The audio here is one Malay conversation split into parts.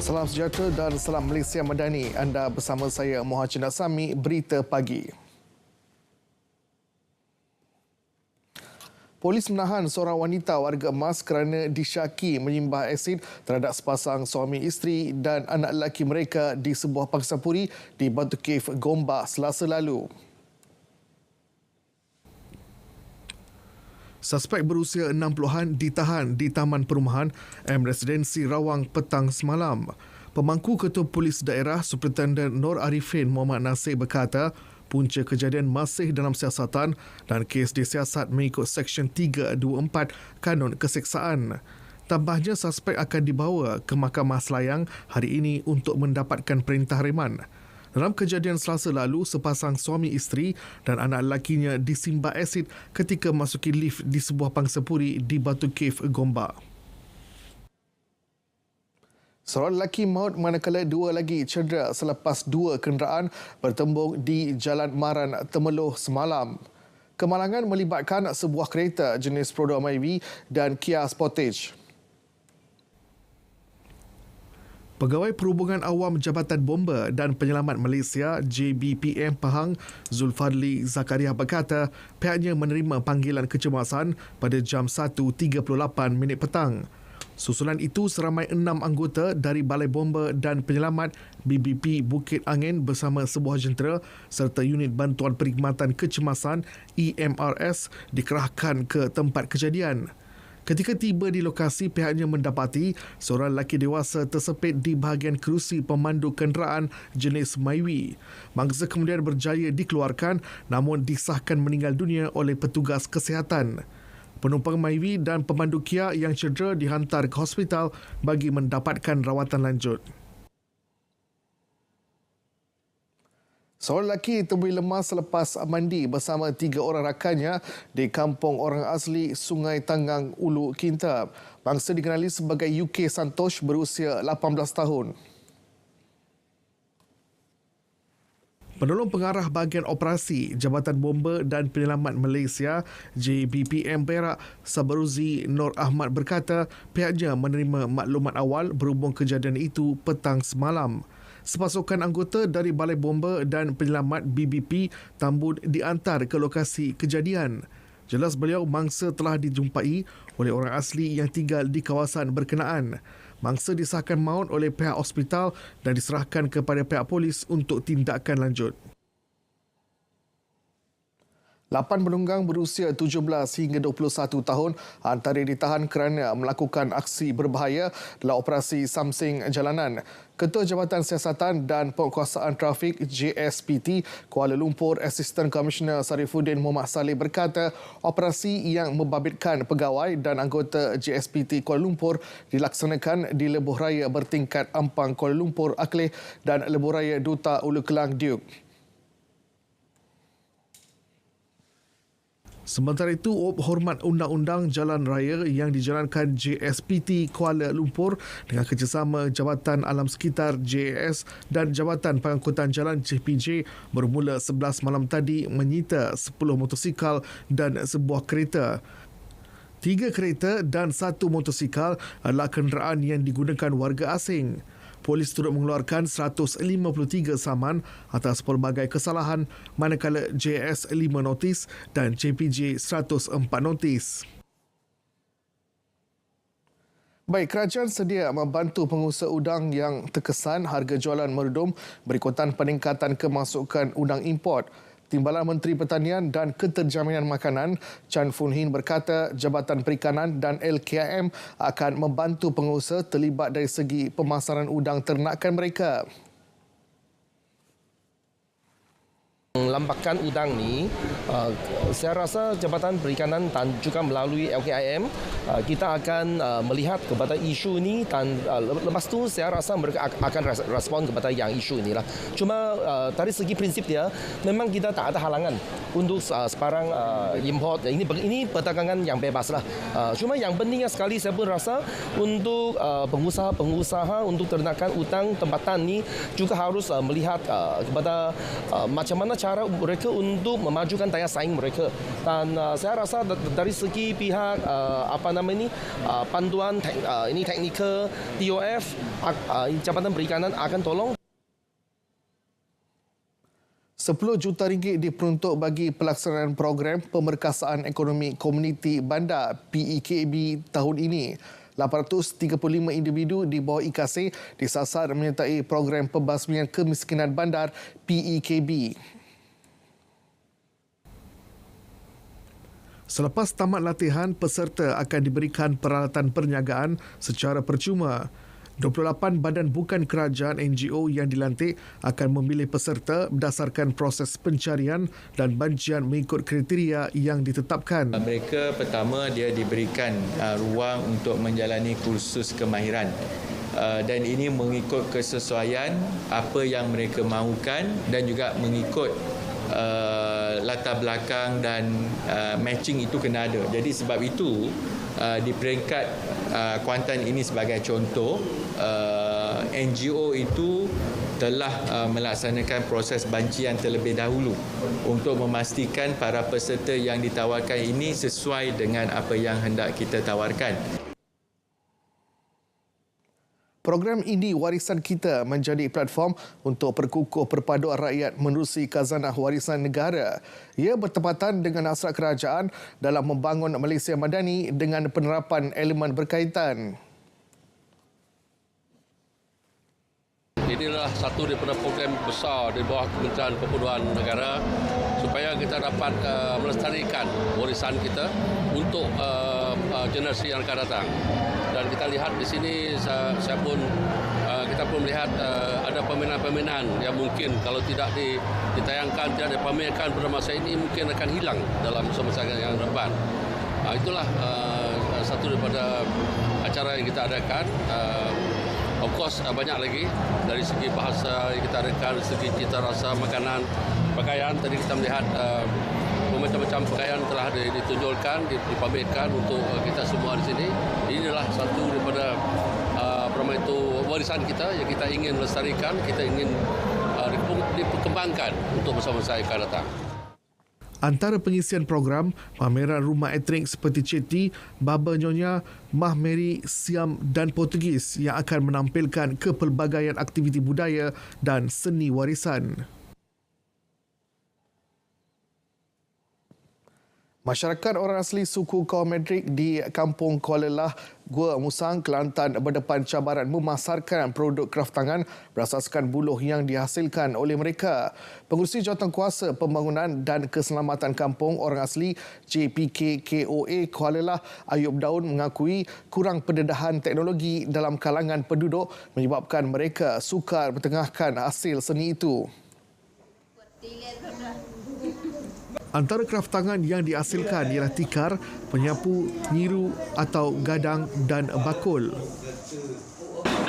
Salam sejahtera dan salam Malaysia Madani. Anda bersama saya Muhajir Nasami, Berita Pagi. Polis menahan seorang wanita warga emas kerana disyaki menyimbah asid terhadap sepasang suami isteri dan anak lelaki mereka di sebuah pangsapuri di Batu Cave, Gombak, Selasa lalu. Suspek berusia 60-an ditahan di Taman Perumahan M Residensi Rawang petang semalam. Pemangku Ketua Polis Daerah Superintendent Nur Arifin Muhammad Nasir berkata, punca kejadian masih dalam siasatan dan kes disiasat mengikut Seksyen 324 Kanun Keseksaan. Tambahnya, suspek akan dibawa ke Mahkamah Selayang hari ini untuk mendapatkan perintah reman. Dalam kejadian Selasa lalu, sepasang suami isteri dan anak lelakinya disimbah asid ketika masuki lift di sebuah pangsapuri di Batu Cave, Gombak. Seorang lelaki maut manakala dua lagi cedera selepas dua kenderaan bertembung di Jalan Maran Temeloh semalam. Kemalangan melibatkan sebuah kereta jenis Prodo Myvi dan Kia Sportage. Pegawai Perhubungan Awam Jabatan Bomba dan Penyelamat Malaysia JBPM Pahang Zulfadli Zakaria berkata pihaknya menerima panggilan kecemasan pada jam 1.38 petang. Susulan itu seramai 6 anggota dari Balai Bomba dan Penyelamat BBP Bukit Angin bersama sebuah jentera serta unit bantuan perkhidmatan kecemasan EMRS dikerahkan ke tempat kejadian. Ketika tiba di lokasi, pihaknya mendapati seorang lelaki dewasa tersepit di bahagian kerusi pemandu kenderaan jenis Myvi. Mangsa kemudian berjaya dikeluarkan namun disahkan meninggal dunia oleh petugas kesihatan. Penumpang Myvi dan pemandu Kia yang cedera dihantar ke hospital bagi mendapatkan rawatan lanjut. Seorang lelaki temui lemas selepas mandi bersama 3 orang rakannya di kampung orang asli Sungai Tangang, Ulu Kintab. Bangsa dikenali sebagai UK Santosh berusia 18 tahun. Penolong Pengarah Bahagian Operasi Jabatan Bomba dan Penyelamat Malaysia JBPM Perak Sabruzi Nur Ahmad berkata pihaknya menerima maklumat awal berhubung kejadian itu petang semalam. Sepasukan anggota dari Balai Bomba dan Penyelamat BBP Tambun diantar ke lokasi kejadian. Jelas beliau mangsa telah dijumpai oleh orang asli yang tinggal di kawasan berkenaan. Mangsa disahkan maut oleh pihak hospital dan diserahkan kepada pihak polis untuk tindakan lanjut. 8 penunggang berusia 17 hingga 21 tahun antara ditahan kerana melakukan aksi berbahaya dalam operasi Samsing Jalanan. Ketua Jabatan Siasatan dan Penguasaan Trafik JSPT Kuala Lumpur Assistant Commissioner Sarifuddin Muhammad Saleh berkata operasi yang membabitkan pegawai dan anggota JSPT Kuala Lumpur dilaksanakan di lebuh raya bertingkat Ampang Kuala Lumpur Akleh dan lebuh raya Duta Ulu Kelang Duke. Sementara itu, hormat undang-undang jalan raya yang dijalankan JSPT Kuala Lumpur dengan kerjasama Jabatan Alam Sekitar JAS dan Jabatan Pengangkutan Jalan JPJ bermula 11 malam tadi menyita 10 motosikal dan sebuah kereta. 3 kereta dan 1 motosikal adalah kenderaan yang digunakan warga asing. Polis turut mengeluarkan 153 saman atas pelbagai kesalahan manakala JS 5 notis dan JPJ 104 notis. Baik, kerajaan sedia membantu pengusaha udang yang terkesan harga jualan meredum berikutan peningkatan kemasukan udang import. Timbalan Menteri Pertanian dan Keterjaminan Makanan Chan Fun Hin berkata Jabatan Perikanan dan LKIM akan membantu pengusaha terlibat dari segi pemasaran udang ternakan mereka. Lambakan udang ni, saya rasa Jabatan Perikanan dan juga melalui LKIM, kita akan melihat kepada isu ni dan lepas tu saya rasa mereka akan respon kepada yang isu ni lah. Cuma dari segi prinsip dia, memang kita tak ada halangan untuk sebarang import. Ini perdagangan yang bebas lah. Cuma yang pentingnya sekali saya pun rasa untuk pengusaha untuk ternakan hutang tempatan ni juga harus melihat kepada macam mana cara mereka untuk memajukan daya saing mereka. Dan saya rasa dari segi pihak panduan teknikal TOF, Jabatan Perikanan akan tolong. 10 juta ringgit diperuntuk bagi pelaksanaan program Pemerkasaan Ekonomi Komuniti Bandar PEKB tahun ini. 835 individu di bawah IKASI disasar menyertai program pembasmian kemiskinan bandar PEKB. Selepas tamat latihan, peserta akan diberikan peralatan perniagaan secara percuma. 28 badan bukan kerajaan NGO yang dilantik akan memilih peserta berdasarkan proses pencarian dan banjian mengikut kriteria yang ditetapkan. Mereka pertama dia diberikan ruang untuk menjalani kursus kemahiran dan ini mengikut kesesuaian apa yang mereka mahukan dan juga mengikut latar belakang dan matching itu kena ada. Jadi sebab itu di peringkat Kuantan ini sebagai contoh, NGO itu telah melaksanakan proses bancian terlebih dahulu untuk memastikan para peserta yang ditawarkan ini sesuai dengan apa yang hendak kita tawarkan. Program Indi Warisan Kita menjadi platform untuk perkukuh perpaduan rakyat menerusi khazanah warisan negara. Ia bertepatan dengan hasrat kerajaan dalam membangun Malaysia Madani dengan penerapan elemen berkaitan. Inilah satu daripada program besar di bawah Kementerian Perpaduan Negara supaya kita dapat melestarikan warisan kita untuk generasi yang akan datang. Dan kita lihat di sini, kita pun melihat ada permainan-permainan yang mungkin kalau tidak ditayangkan, tidak dipamerkan pada masa ini mungkin akan hilang dalam masa yang depan. Itulah satu daripada acara yang kita adakan. Of course, banyak lagi dari segi bahasa yang kita adakan, dari segi cita rasa makanan, pakaian. Tadi kita melihat macam-macam pakaian telah ditunjukkan, dipamerkan untuk kita semua di sini. Inilah satu daripada warisan kita yang kita ingin melestarikan, kita ingin dikembangkan untuk masa-masa yang akan datang. Antara pengisian program, pameran rumah etnik seperti Ceti, Baba Nyonya, Mah Meri, Siam dan Portugis yang akan menampilkan kepelbagaian aktiviti budaya dan seni warisan. Masyarakat orang asli suku kaum Madrid di Kampung Kuala Lah, Gua Musang, Kelantan berdepan cabaran memasarkan produk kraftangan berasaskan buluh yang dihasilkan oleh mereka. Pengerusi Jawatankuasa Pembangunan dan Keselamatan Kampung Orang Asli JPK-KOA Kuala Lah, Ayub Daun mengakui kurang pendedahan teknologi dalam kalangan penduduk menyebabkan mereka sukar bertengahkan hasil seni itu. Antara kraftangan yang dihasilkan ialah tikar, penyapu, nyiru atau gadang dan bakul.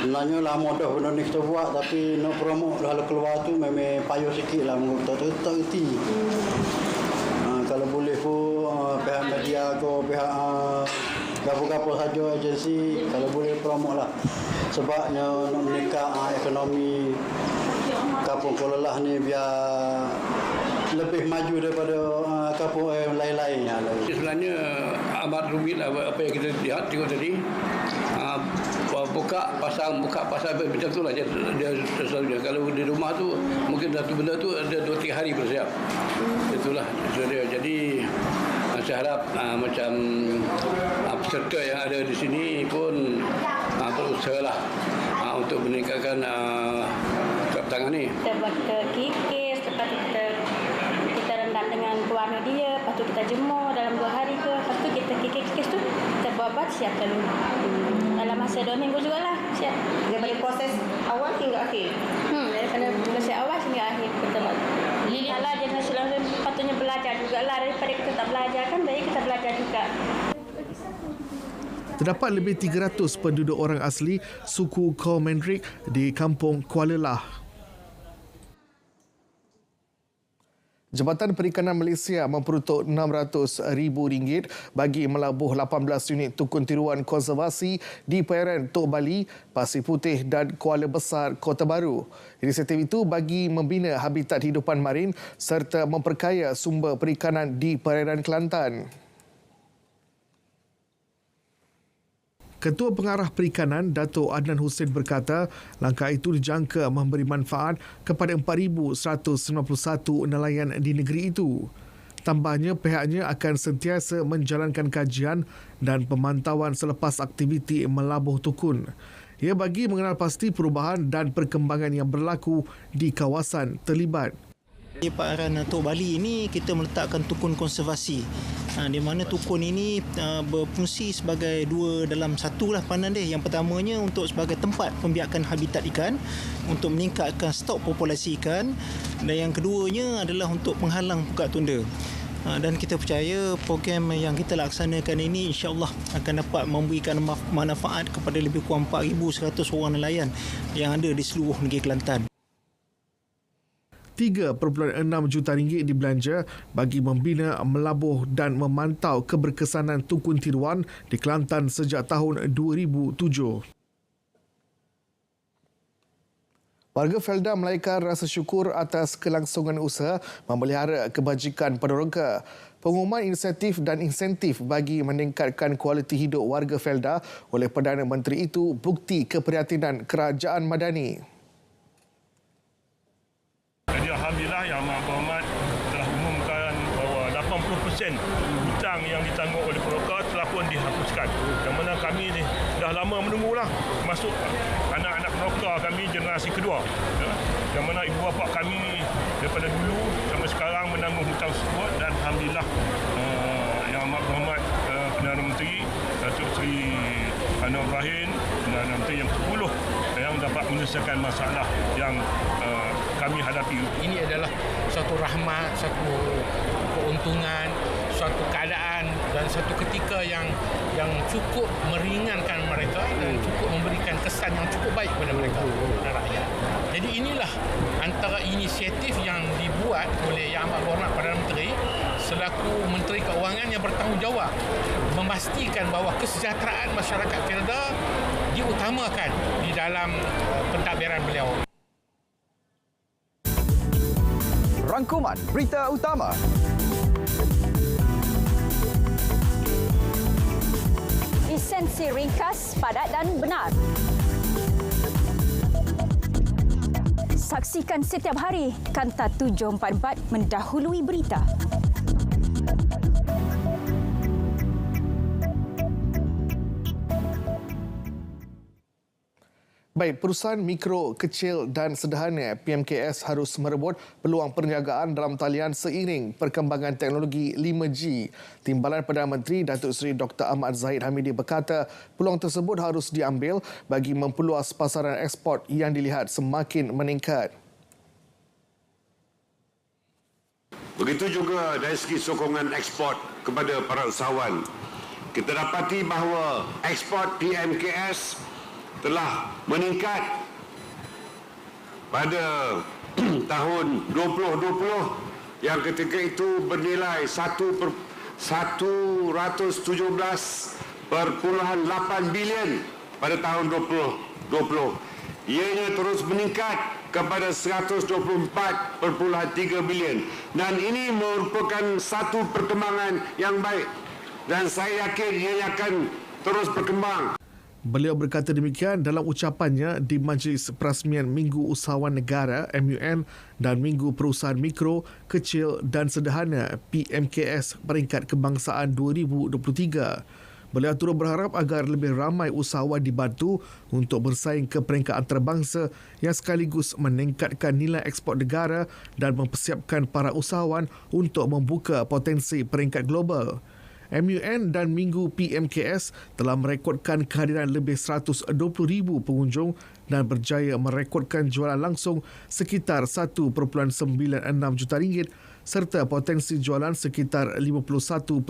Sebenarnya lah mudah benda ni kita buat, tapi nak promote kalau keluar tu memang payah sikit lah. Tak erti. Kalau boleh pun pihak media atau pihak apa-apa saja agensi, kalau boleh promote lah. Sebabnya nak meningkat ekonomi Kampung Kuala Lah ni biar lebih maju daripada kampung lain-lain. Sebenarnya amat rumit apa yang kita lihat tengok tadi. Buka pasang macam itulah dia selalunya. Kalau di rumah tu mungkin satu benda tu ada 2-3 hari bersiap. Itulah dia. Jadi saya harap macam peserta yang ada di sini pun berusahalah untuk meningkatkan kraftangan ni. Kita buat kikis, lepas tu kita rendam dengan pewarna dia, lepas tu kita jemur dalam 2 hari ke, lepas tu kita kikis tu kita buat siapkan dalam masa 2 minggu jugalah siap. Daripada proses awal hingga akhir. Daripada proses awal hingga akhir kita buat. Kalau generasi lain patutnya belajar jugalah, daripada kita tak belajar kan, baik kita belajar juga. Terdapat lebih 300 penduduk orang asli suku kaum Mandrik di Kampung Kuala Lah. Jabatan Perikanan Malaysia memperuntuk RM600,000 bagi melabuh 18 unit tukun tiruan konservasi di perairan Tok Bali, Pasir Putih dan Kuala Besar, Kota Baru. Inisiatif itu bagi membina habitat hidupan marin serta memperkaya sumber perikanan di perairan Kelantan. Ketua Pengarah Perikanan, Dato' Adnan Hussein berkata, langkah itu dijangka memberi manfaat kepada 4,191 nelayan di negeri itu. Tambahnya, pihaknya akan sentiasa menjalankan kajian dan pemantauan selepas aktiviti melabuh tukun. Ia bagi mengenal pasti perubahan dan perkembangan yang berlaku di kawasan terlibat. Di perairan Tok Bali ini kita meletakkan tukun konservasi, di mana tukun ini berfungsi sebagai dua dalam satu lah pandan dia. Yang pertamanya untuk sebagai tempat pembiakan habitat ikan untuk meningkatkan stok populasi ikan, dan yang keduanya adalah untuk menghalang pukak tunda. Dan kita percaya program yang kita laksanakan ini insya-Allah akan dapat memberikan manfaat kepada lebih kurang 4,100 orang nelayan yang ada di seluruh negeri Kelantan. RM3.6 juta dibelanja bagi membina, melabuh dan memantau keberkesanan tukun tiruan di Kelantan sejak tahun 2007. Warga Felda melaikan rasa syukur atas kelangsungan usaha memelihara kebajikan peneroka. Pengumuman inisiatif dan insentif bagi meningkatkan kualiti hidup warga Felda oleh Perdana Menteri itu bukti keprihatinan Kerajaan Madani. Jadi alhamdulillah Yang Amat Berhormat telah umumkan bahawa 80% hutang yang ditanggung oleh peneroka telah pun dihapuskan. Yang mana kami ni dah lama menunggulah masuk anak-anak peneroka kami generasi kedua. Yang mana ibu bapa kami daripada dulu sampai sekarang menanggung hutang tersebut, dan alhamdulillah Yang Amat Berhormat Perdana Menteri Datuk Seri Anwar Ibrahim, Perdana Menteri yang ke-10 yang dapat menyelesaikan masalah yang kami hadapi. Ini adalah satu rahmat, satu keuntungan, suatu keadaan dan satu ketika yang cukup meringankan mereka dan cukup memberikan kesan yang cukup baik kepada mereka dan rakyat. Jadi inilah antara inisiatif yang dibuat oleh Yang Amat Berhormat Perdana Menteri selaku Menteri Keuangan yang bertanggungjawab memastikan bahawa kesejahteraan masyarakat Felda diutamakan di dalam pentadbiran beliau. Rangkuman berita utama. Esensi ringkas, padat dan benar. Saksikan setiap hari Kanta 744 mendahului berita. Baik, perusahaan mikro, kecil dan sederhana PMKS harus merebut peluang perniagaan dalam talian seiring perkembangan teknologi 5G. Timbalan Perdana Menteri Datuk Seri Dr. Ahmad Zahid Hamidi berkata peluang tersebut harus diambil bagi memperluas pasaran ekspor yang dilihat semakin meningkat. Begitu juga dari segi sokongan ekspor kepada para usahawan. Kita dapati bahawa ekspor PMKS telah meningkat pada tahun 2020 yang ketika itu bernilai 117.8 bilion pada tahun 2020. Ianya terus meningkat kepada 124.3 bilion dan ini merupakan satu perkembangan yang baik dan saya yakin ia akan terus berkembang. Beliau berkata demikian dalam ucapannya di Majlis Perasmian Minggu Usahawan Negara MUN dan Minggu Perusahaan Mikro, Kecil dan Sederhana PMKS peringkat kebangsaan 2023. Beliau turut berharap agar lebih ramai usahawan dibantu untuk bersaing ke peringkat antarabangsa yang sekaligus meningkatkan nilai ekspor negara dan mempersiapkan para usahawan untuk membuka potensi peringkat global. MUN dan Minggu PMKS telah merekodkan kehadiran lebih 120,000 pengunjung dan berjaya merekodkan jualan langsung sekitar 1.96 juta ringgit serta potensi jualan sekitar 51.61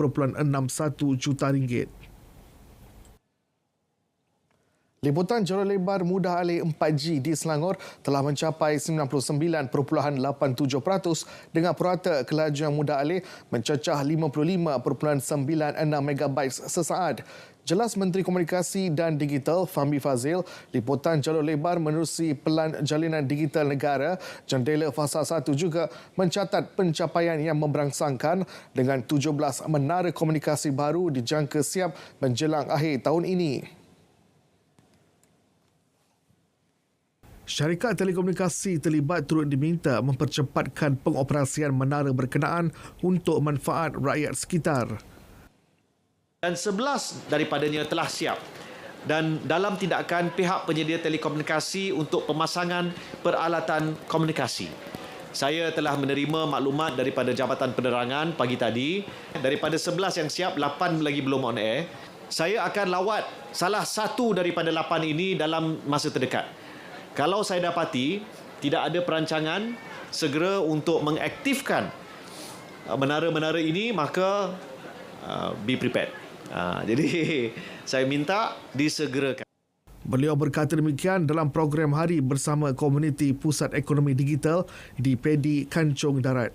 juta ringgit. Liputan jalur lebar mudah alih 4G di Selangor telah mencapai 99.87% dengan purata kelajuan mudah alih mencecah 55.96 MB sesaat. Jelas Menteri Komunikasi dan Digital Fahmi Fadzil, liputan jalur lebar menerusi Pelan Jalinan Digital Negara Jendela Fasa 1 juga mencatat pencapaian yang memberangsangkan dengan 17 menara komunikasi baru dijangka siap menjelang akhir tahun ini. Syarikat telekomunikasi terlibat turut diminta mempercepatkan pengoperasian menara berkenaan untuk manfaat rakyat sekitar. Dan 11 daripadanya telah siap. Dan dalam tindakan pihak penyedia telekomunikasi untuk pemasangan peralatan komunikasi. Saya telah menerima maklumat daripada Jabatan Penerangan pagi tadi. Daripada 11 yang siap, 8 lagi belum on air. Saya akan lawat salah satu daripada 8 ini dalam masa terdekat. Kalau saya dapati tidak ada perancangan segera untuk mengaktifkan menara-menara ini, maka be prepared. Jadi saya minta disegerakan. Beliau berkata demikian dalam program hari bersama Komuniti Pusat Ekonomi Digital di Pedi Kancung Darat.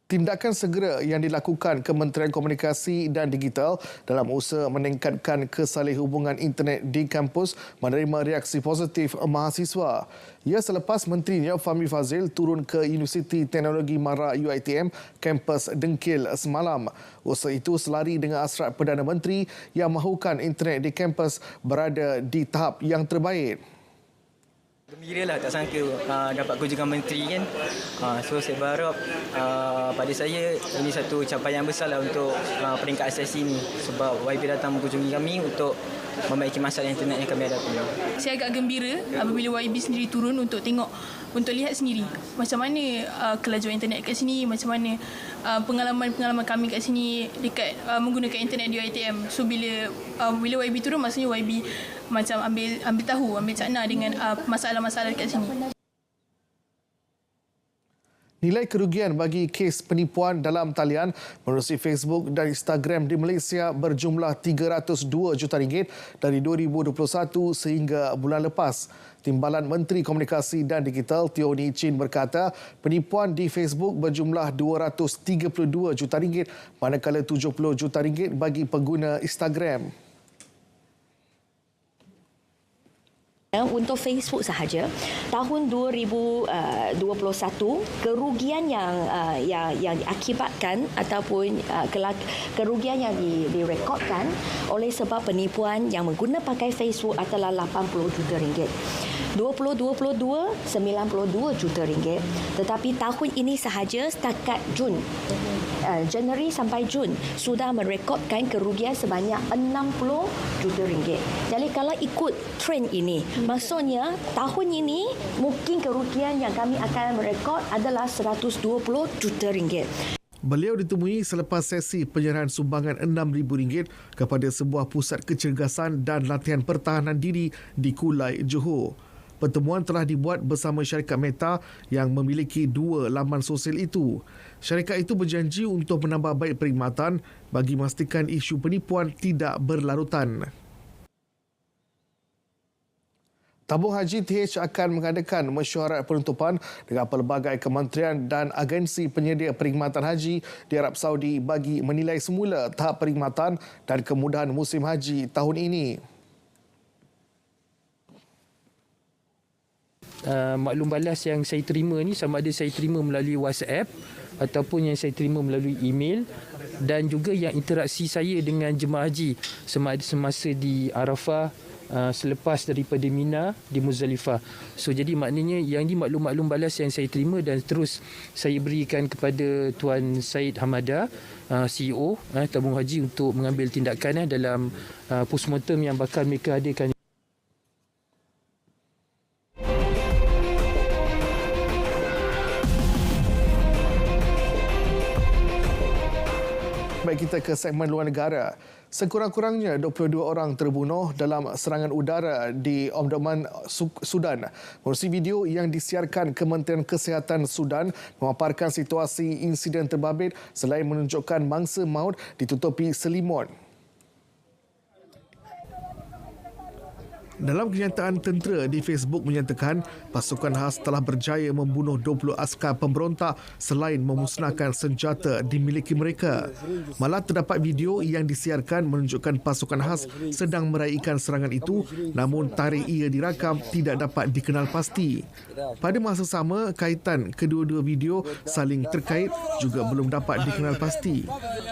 Tindakan segera yang dilakukan Kementerian Komunikasi dan Digital dalam usaha meningkatkan kesalih hubungan internet di kampus menerima reaksi positif mahasiswa. Ia selepas menterinya Fahmi Fadzil turun ke Universiti Teknologi Mara UiTM kampus Dengkil semalam. Usaha itu selari dengan hasrat Perdana Menteri yang mahukan internet di kampus berada di tahap yang terbaik. Gembira lah, tak sangka dapat kunjungan menteri kan. So saya berharap pada saya ini satu capaian besar lah untuk peringkat asasi ini. Sebab YB datang mengunjungi kami untuk membaiki masalah internet yang kami hadapi. Saya agak gembira apabila YB sendiri turun untuk tengok, untuk lihat sendiri macam mana kelajuan internet kat sini, macam mana pengalaman-pengalaman kami kat sini dekat menggunakan internet di UiTM. So bila YB turun, maksudnya YB macam ambil tahu, ambil cakna dengan masalah-masalah dekat sini. Nilai kerugian bagi kes penipuan dalam talian menerusi Facebook dan Instagram di Malaysia berjumlah RM302 juta dari 2021 sehingga bulan lepas. Timbalan Menteri Komunikasi dan Digital Teo Nii Chin berkata penipuan di Facebook berjumlah RM232 juta manakala RM70 juta bagi pengguna Instagram. Untuk Facebook sahaja, tahun 2021 kerugian yang diakibatkan ataupun kerugian yang direkodkan oleh sebab penipuan yang mengguna pakai Facebook adalah RM80 juta. 2022 RM92 juta. Tetapi tahun ini sahaja setakat Januari sampai Jun sudah merekodkan kerugian sebanyak RM60 juta. Jadi kalau ikut trend ini, maksudnya tahun ini mungkin kerugian yang kami akan merekod adalah RM120 juta. Beliau ditemui selepas sesi penyerahan sumbangan RM6,000 kepada sebuah pusat kecergasan dan latihan pertahanan diri di Kulai, Johor. Pertemuan telah dibuat bersama syarikat Meta yang memiliki 2 laman sosial itu. Syarikat itu berjanji untuk menambah baik perkhidmatan bagi memastikan isu penipuan tidak berlarutan. Tabung Haji TH akan mengadakan mesyuarat penutupan dengan pelbagai kementerian dan agensi penyedia perkhidmatan haji di Arab Saudi bagi menilai semula tahap perkhidmatan dan kemudahan musim haji tahun ini. Maklum balas yang saya terima ni sama ada saya terima melalui WhatsApp ataupun yang saya terima melalui email, dan juga yang interaksi saya dengan jemaah haji semasa di Arafah, selepas daripada Mina di Muzdalifah. So jadi maknanya yang ni maklum balas yang saya terima dan terus saya berikan kepada Tuan Syed Hamada, CEO Tabung Haji, untuk mengambil tindakan dalam postmortem yang bakal mereka adakan. Baik, kita ke segmen luar negara. Sekurang-kurangnya 22 orang terbunuh dalam serangan udara di Omdurman, Sudan. Menerusi video yang disiarkan Kementerian Kesihatan Sudan memaparkan situasi insiden terbabit selain menunjukkan mangsa maut ditutupi selimut. Dalam kenyataan tentera di Facebook menyatakan pasukan khas telah berjaya membunuh 20 askar pemberontak selain memusnahkan senjata dimiliki mereka. Malah terdapat video yang disiarkan menunjukkan pasukan khas sedang meraihkan serangan itu, namun tarikh ia dirakam tidak dapat dikenal pasti. Pada masa sama, kaitan kedua-dua video saling terkait juga belum dapat dikenal pasti.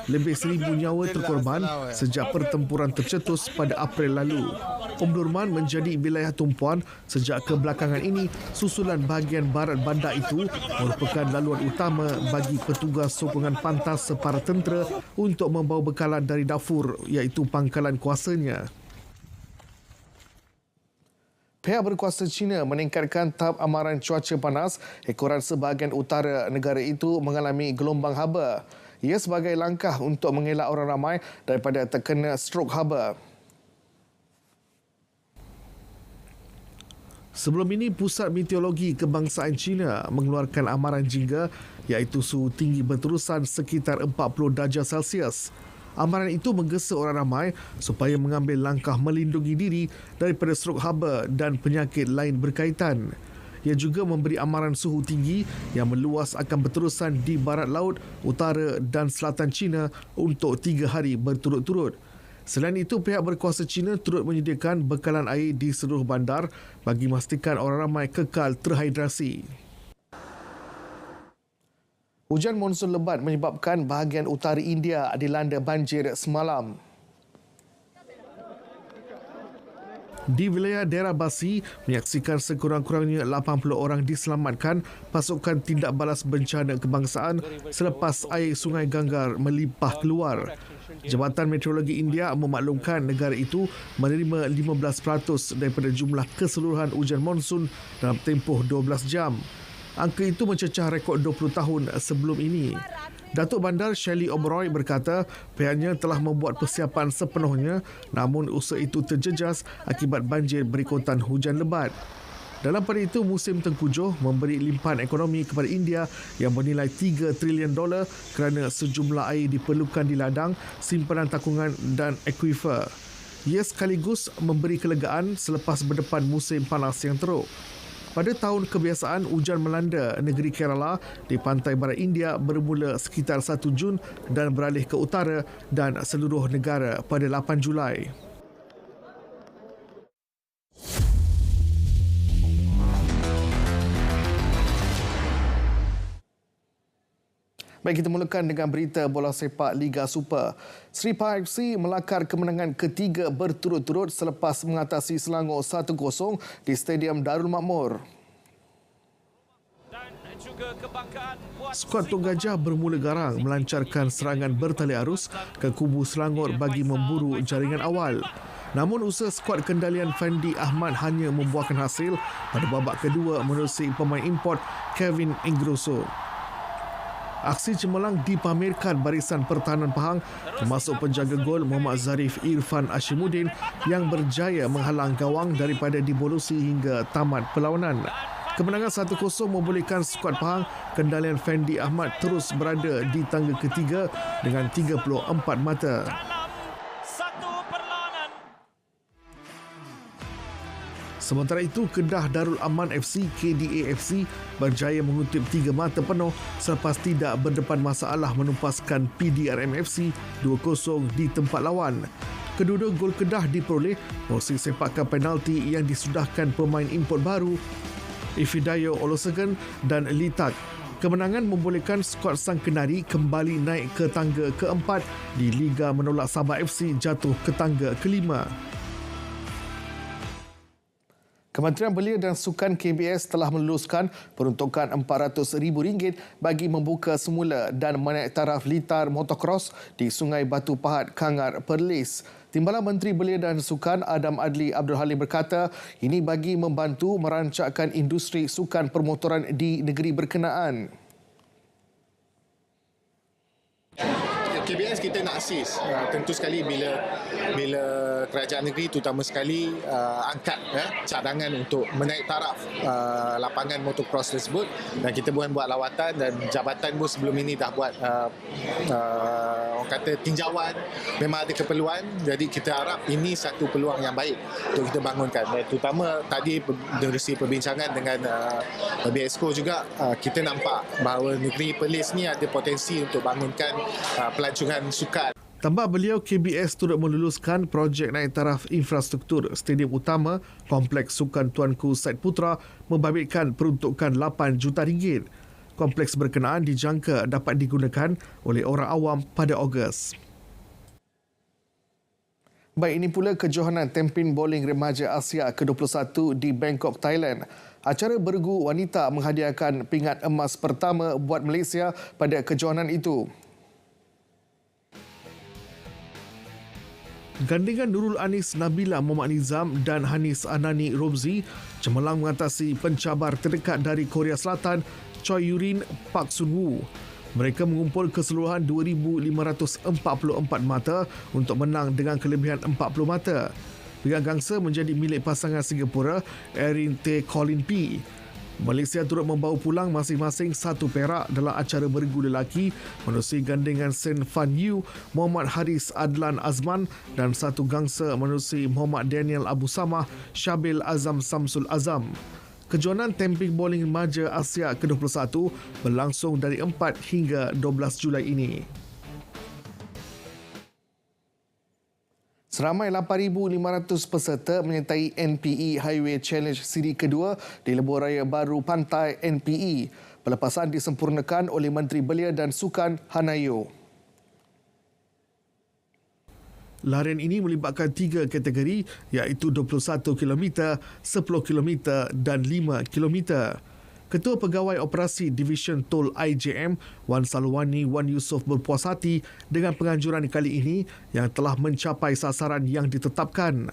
Lebih 1,000 nyawa terkorban sejak pertempuran tercetus pada April lalu. Omdurman menjadi wilayah tumpuan sejak kebelakangan ini susulan bahagian barat bandar itu merupakan laluan utama bagi petugas sokongan pantas separa tentera untuk membawa bekalan dari Darfur iaitu pangkalan kuasanya. Pihak berkuasa China meningkatkan tahap amaran cuaca panas ekoran sebahagian utara negara itu mengalami gelombang haba. Ia sebagai langkah untuk mengelak orang ramai daripada terkena strok haba. Sebelum ini, Pusat Meteorologi Kebangsaan China mengeluarkan amaran jingga iaitu suhu tinggi berterusan sekitar 40 darjah Celsius. Amaran itu menggesa orang ramai supaya mengambil langkah melindungi diri daripada strok haba dan penyakit lain berkaitan. Ia juga memberi amaran suhu tinggi yang meluas akan berterusan di barat laut, utara dan selatan China untuk 3 hari berturut-turut. Selain itu, pihak berkuasa China turut menyediakan bekalan air di seluruh bandar bagi memastikan orang ramai kekal terhidrasi. Hujan monsun lebat menyebabkan bahagian utara India dilanda banjir semalam. Di wilayah daerah Basi, menyaksikan sekurang-kurangnya 80 orang diselamatkan pasukan tindak balas bencana kebangsaan selepas air Sungai Ganggar melimpah keluar. Jabatan Meteorologi India memaklumkan negara itu menerima 15% daripada jumlah keseluruhan hujan monsun dalam tempoh 12 jam. Angka itu mencecah rekod 20 tahun sebelum ini. Datuk Bandar Shelley Oberoi berkata pihaknya telah membuat persiapan sepenuhnya, namun usaha itu terjejas akibat banjir berikutan hujan lebat. Dalam pada itu, musim tengkujuh memberi limpahan ekonomi kepada India yang bernilai $3 trilion kerana sejumlah air diperlukan di ladang, simpanan takungan dan akuifer. Ia sekaligus memberi kelegaan selepas berdepan musim panas yang teruk. Pada tahun kebiasaan, hujan melanda negeri Kerala di pantai barat India bermula sekitar 1 Jun dan beralih ke utara dan seluruh negara pada 8 Julai. Baik, kita mulakan dengan berita bola sepak Liga Super. Sri Pahang FC melakar kemenangan ketiga berturut-turut selepas mengatasi Selangor 1-0 di Stadium Darul Makmur. Skuad Tok Gajah bermula garang melancarkan serangan bertali arus ke kubu Selangor bagi memburu jaringan awal. Namun usaha skuad kendalian Fandi Ahmad hanya membuahkan hasil pada babak kedua menerusi pemain import Kevin Ingrosso. Aksi cemerlang dipamerkan barisan pertahanan Pahang termasuk penjaga gol Muhammad Zarif Irfan Ashimuddin yang berjaya menghalang gawang daripada dibolusi hingga tamat perlawanan. Kemenangan 1-0 membolehkan skuad Pahang kendalian Fendi Ahmad terus berada di tangga ketiga dengan 34 mata. Sementara itu, Kedah Darul Aman FC KDA FC berjaya mengutip 3 mata penuh selepas tidak berdepan masalah menumpaskan PDRM FC 2-0 di tempat lawan. Kedua-dua gol Kedah diperoleh melalui sepakan penalti yang disudahkan pemain import baru Ifidayo Olosegun dan Litak. Kemenangan membolehkan skuad Sang Kenari kembali naik ke tangga keempat di Liga menolak Sabah FC jatuh ke tangga kelima. Kementerian Belia dan Sukan KBS telah meluluskan peruntukan RM400,000 bagi membuka semula dan menaik taraf litar motocross di Sungai Batu Pahat, Kangar, Perlis. Timbalan Menteri Belia dan Sukan Adam Adli Abdul Halim berkata ini bagi membantu merancangkan industri sukan permotoran di negeri berkenaan. KBS kita nak assist. Tentu sekali bila kerajaan negeri terutama sekali angkat cadangan untuk menaik taraf lapangan motocross tersebut, dan kita buat lawatan, dan jabatan pun sebelum ini dah buat orang kata tinjauan, memang ada keperluan. Jadi kita harap ini satu peluang yang baik untuk kita bangunkan. Terutama tadi dari perbincangan dengan BSCO juga, kita nampak bahawa negeri Perlis ni ada potensi untuk bangunkan pelancongan sukan. Tambah beliau, KBS turut meluluskan projek naik taraf infrastruktur stadium utama Kompleks Sukan Tuanku Said Putra membabitkan peruntukan RM8 juta. Kompleks berkenaan dijangka dapat digunakan oleh orang awam pada Ogos. Baik, ini pula kejohanan Tampin Bowling Remaja Asia ke-21 di Bangkok, Thailand. Acara bergu wanita menghadiahkan pingat emas pertama buat Malaysia pada kejohanan itu. Gandingan Nurul Anis Nabila Muhammad Nizam dan Hanis Anani Romzi cemerlang mengatasi pencabar terdekat dari Korea Selatan Choi Yurin Park Sun Woo. Mereka mengumpul keseluruhan 2,544 mata untuk menang dengan kelebihan 40 mata. Pingat gangsa menjadi milik pasangan Singapura Erin Tae Colin P. Malaysia turut membawa pulang masing-masing satu perak dalam acara bergu lelaki menerusi gandingan Sen Fan Yu, Muhammad Haris Adlan Azman, dan satu gangsa menerusi Muhammad Daniel Abu Samah, Syabil Azam Samsul Azam. Kejohanan Tampin Bowling Remaja Asia ke-21 berlangsung dari 4 hingga 12 Julai ini. Seramai 8,500 peserta menyertai NPE Highway Challenge siri kedua di Lebuh Raya Baru Pantai NPE. Pelepasan disempurnakan oleh Menteri Belia dan Sukan Hanayo. Larian ini melibatkan 3 kategori iaitu 21 km, 10 km dan 5 km. Ketua Pegawai Operasi Division Tol IJM, Wan Salwani Wan Yusof berpuas hati dengan penganjuran kali ini yang telah mencapai sasaran yang ditetapkan.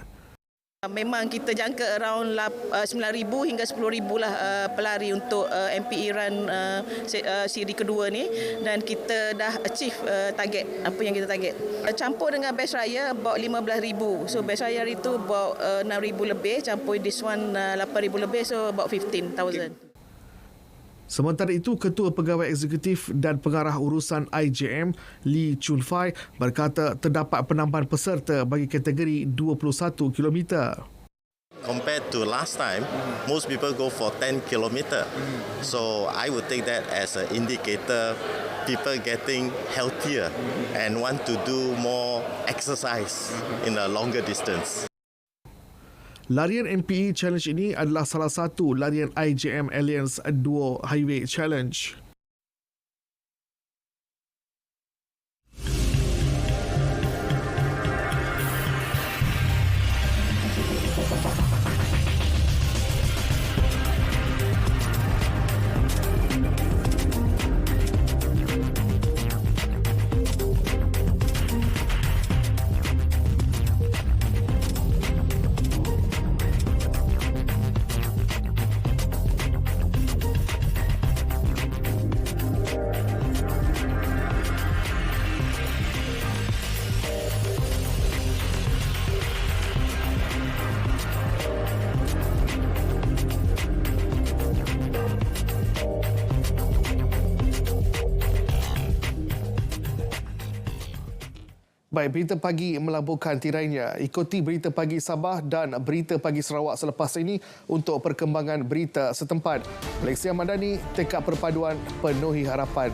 Memang kita jangka around 9,000 hingga 10,000 lah pelari untuk MPE Run siri kedua ni, dan kita dah achieve target apa yang kita target. Campur dengan best raya about 15,000. So best raya itu about 6,000 lebih, campur this one 8,000 lebih, so about 15,000. Sementara itu, Ketua Pegawai Eksekutif dan Pengarah Urusan IJM, Lee Chun Fai, berkata terdapat penambahan peserta bagi kategori 21 km. Compared to last time, most people go for 10 km. So I would take that as an indicator people getting healthier and want to do more exercise in a longer distance. Larian MPE Challenge ini adalah salah satu larian IJM Alliance Duo Highway Challenge. Baik, Berita Pagi melabuhkan tirainya. Ikuti Berita Pagi Sabah dan Berita Pagi Sarawak selepas ini untuk perkembangan berita setempat. Malaysia Madani, tekad perpaduan penuhi harapan.